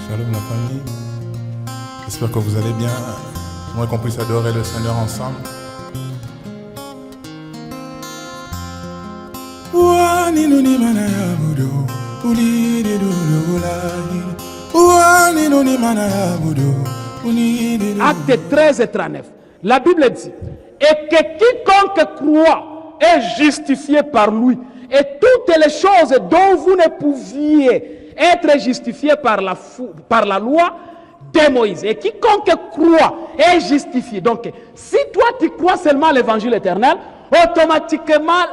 Shalom la famille, j'espère que vous allez bien. J'aimerais qu'on puisse adorer le Seigneur ensemble. Acte 13 et 39. La Bible dit, et que quiconque croit est justifié par lui, et toutes les choses dont vous ne pouviez être justifié par la loi de Moïse. Et quiconque croit est justifié. Donc, si toi tu crois seulement à l'évangile éternel, automatiquement,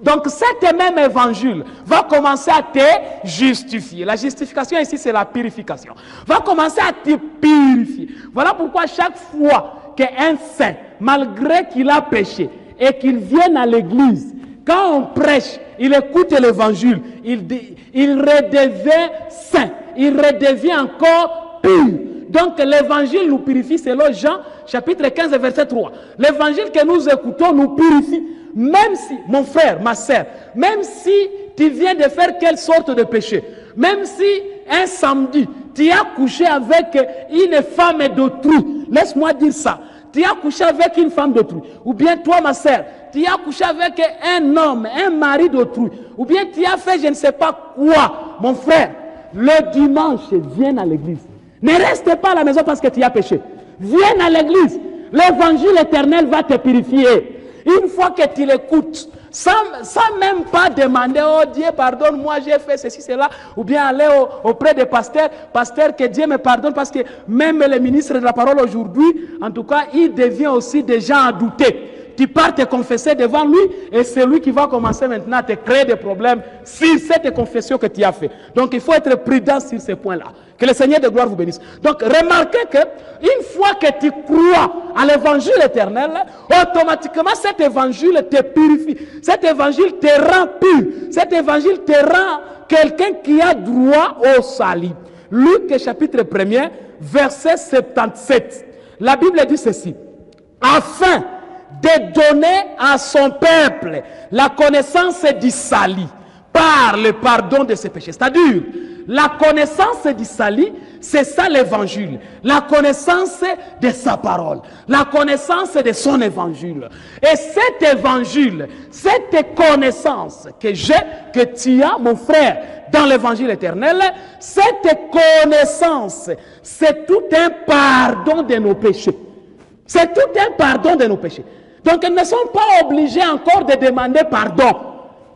donc cet même évangile va commencer à te justifier. La justification ici, c'est la purification. Va commencer à te purifier. Voilà pourquoi chaque fois qu'un saint, malgré qu'il a péché et qu'il vienne à l'église, quand on prêche, il écoute l'évangile, il redevient saint, il redevient encore pur. Donc l'évangile nous purifie selon Jean chapitre 15 verset 3. L'évangile que nous écoutons nous purifie. Même si, mon frère, ma sœur, même si tu viens de faire quelle sorte de péché, même si un samedi, tu as couché avec une femme d'autrui, laisse-moi dire ça, tu as couché avec une femme d'autrui, ou bien toi, ma sœur, tu as couché avec un homme, un mari d'autrui, ou bien tu as fait je ne sais pas quoi, mon frère, le dimanche, viens à l'église. Ne reste pas à la maison parce que tu as péché. Viens à l'église. L'évangile éternel va te purifier. Une fois que tu l'écoutes, sans même pas demander, oh Dieu, pardonne-moi, j'ai fait ceci, cela, ou bien aller auprès des pasteurs, pasteur, que Dieu me pardonne, parce que même le ministre de la parole aujourd'hui, en tout cas, il devient aussi des gens à douter. Tu pars te confesser devant lui et c'est lui qui va commencer maintenant à te créer des problèmes sur cette confession que tu as fait. Donc il faut être prudent sur ces points-là. Que le Seigneur de gloire vous bénisse. Donc remarquez que une fois que tu crois à l'évangile éternel, automatiquement cet évangile te purifie. Cet évangile te rend pur. Cet évangile te rend quelqu'un qui a droit au salut. Luc chapitre 1er, verset 77. La Bible dit ceci. Afin de donner à son peuple la connaissance du salut par le pardon de ses péchés. C'est-à-dire, la connaissance du salut, c'est ça l'évangile. La connaissance de sa parole. La connaissance de son évangile. Et cet évangile, cette connaissance que j'ai, que tu as, mon frère, dans l'évangile éternel, cette connaissance, c'est tout un pardon de nos péchés. C'est tout un pardon de nos péchés. Donc, ils ne sont pas obligés encore de demander pardon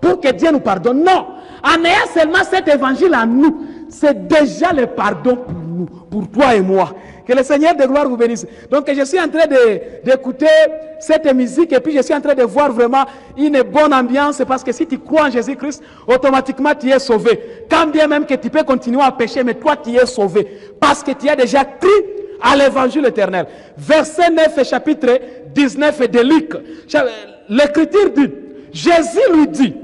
pour que Dieu nous pardonne. Non. En ayant seulement cet évangile en nous, c'est déjà le pardon pour nous, pour toi et moi. Que le Seigneur de gloire vous bénisse. Donc, je suis en train d'écouter cette musique et puis je suis en train de voir vraiment une bonne ambiance parce que si tu crois en Jésus-Christ, automatiquement tu es sauvé. Quand bien même que tu peux continuer à pécher, mais toi tu es sauvé parce que tu as déjà cru à l'évangile éternel. Verset 9 chapitre 19 de Luc. L'écriture dit, Jésus lui dit,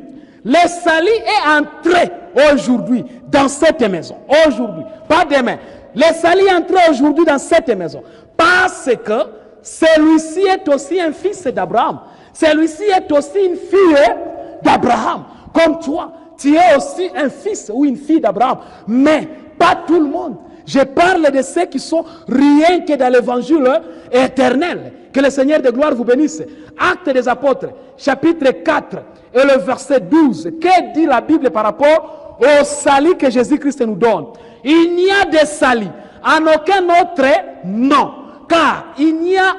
le salut est entré aujourd'hui dans cette maison. Aujourd'hui, pas demain. Le salut est entré aujourd'hui dans cette maison. Parce que celui-ci est aussi un fils d'Abraham. Celui-ci est aussi une fille d'Abraham. Comme toi, tu es aussi un fils ou une fille d'Abraham. Mais pas tout le monde. Je parle de ceux qui sont rien que dans l'évangile éternel. Que le Seigneur de gloire vous bénisse. Actes des apôtres, chapitre 4 et le verset 12. Que dit la Bible par rapport au salut que Jésus-Christ nous donne? Il n'y a de salut en aucun autre nom. Car il n'y a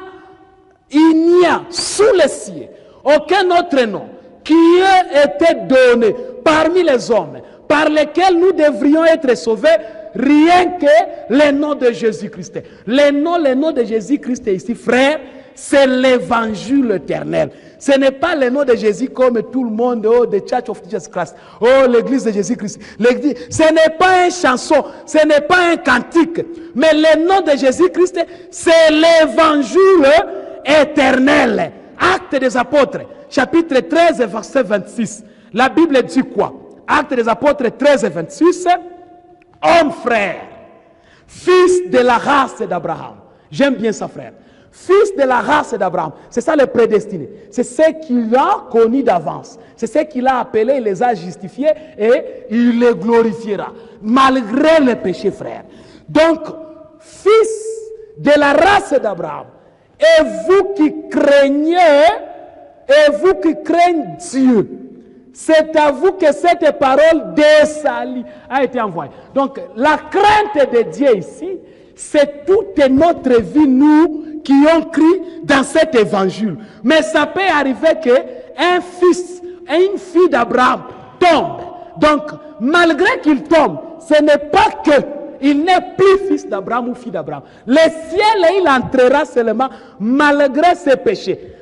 sous les cieux aucun autre nom qui ait été donné parmi les hommes par lesquels nous devrions être sauvés. Rien que le nom de Jésus-Christ. Le nom de Jésus-Christ ici, frère, c'est l'évangile éternel. Ce n'est pas le nom de Jésus comme tout le monde, oh, the Church of Jesus Christ, oh, l'église de Jésus-Christ. Ce n'est pas une chanson, ce n'est pas un cantique, mais le nom de Jésus-Christ, c'est l'évangile éternel. Actes des apôtres, chapitre 13, verset 26. La Bible dit quoi? Actes des apôtres 13, 26. Homme frère, fils de la race d'Abraham. J'aime bien ça, frère. Fils de la race d'Abraham. C'est ça le prédestiné. C'est ce qu'il a connu d'avance. C'est ce qu'il a appelé, il les a justifiés et il les glorifiera. Malgré le péché, frère. Donc, fils de la race d'Abraham, et vous qui craignez Dieu, c'est à vous que cette parole d'Esaïe a été envoyée. Donc, la crainte de Dieu ici, c'est toute notre vie, nous qui ont cru dans cet évangile. Mais ça peut arriver qu'un fils et une fille d'Abraham tombent. Donc, malgré qu'il tombe, ce n'est pas qu'il n'est plus fils d'Abraham ou fille d'Abraham. Le ciel, il entrera seulement malgré ses péchés.